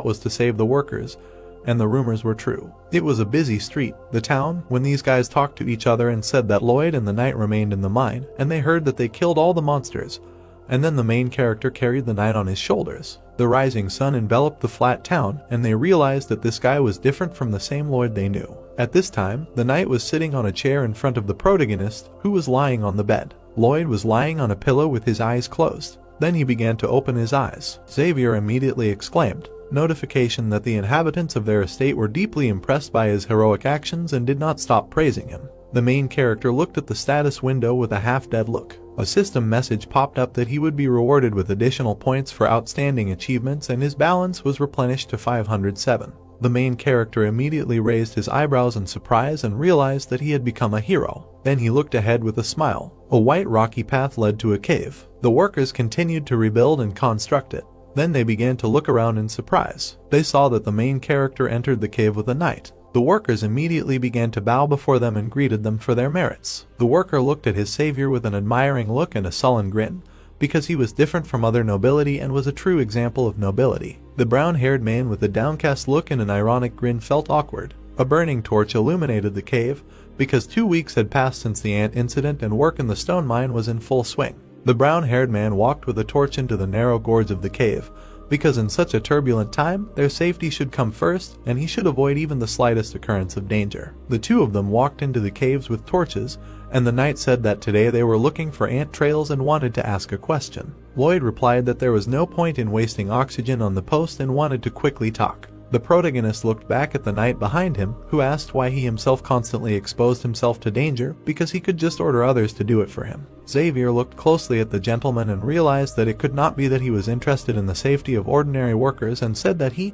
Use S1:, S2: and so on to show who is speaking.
S1: was to save the workers, and the rumors were true. It was a busy street, the town, when these guys talked to each other and said that Lloyd and the knight remained in the mine, and they heard that they killed all the monsters, and then the main character carried the knight on his shoulders. The rising sun enveloped the flat town, and they realized that this guy was different from the same Lloyd they knew. At this time, the knight was sitting on a chair in front of the protagonist, who was lying on the bed. Lloyd was lying on a pillow with his eyes closed. Then he began to open his eyes. Xavier immediately exclaimed, notification that the inhabitants of their estate were deeply impressed by his heroic actions and did not stop praising him. The main character looked at the status window with a half-dead look. A system message popped up that he would be rewarded with additional points for outstanding achievements, and his balance was replenished to 507. The main character immediately raised his eyebrows in surprise and realized that he had become a hero. Then he looked ahead with a smile. A white rocky path led to a cave. The workers continued to rebuild and construct it. Then they began to look around in surprise. They saw that the main character entered the cave with a knight. The workers immediately began to bow before them and greeted them for their merits. The worker looked at his savior with an admiring look and a sullen grin, because he was different from other nobility and was a true example of nobility. The brown-haired man with a downcast look and an ironic grin felt awkward. A burning torch illuminated the cave, because 2 weeks had passed since the ant incident and work in the stone mine was in full swing. The brown-haired man walked with a torch into the narrow gorge of the cave, because in such a turbulent time, their safety should come first, and he should avoid even the slightest occurrence of danger. The two of them walked into the caves with torches, and the knight said that today they were looking for ant trails and wanted to ask a question. Lloyd replied that there was no point in wasting oxygen on the post and wanted to quickly talk. The protagonist looked back at the knight behind him, who asked why he himself constantly exposed himself to danger, because he could just order others to do it for him. Xavier looked closely at the gentleman and realized that it could not be that he was interested in the safety of ordinary workers, and said that he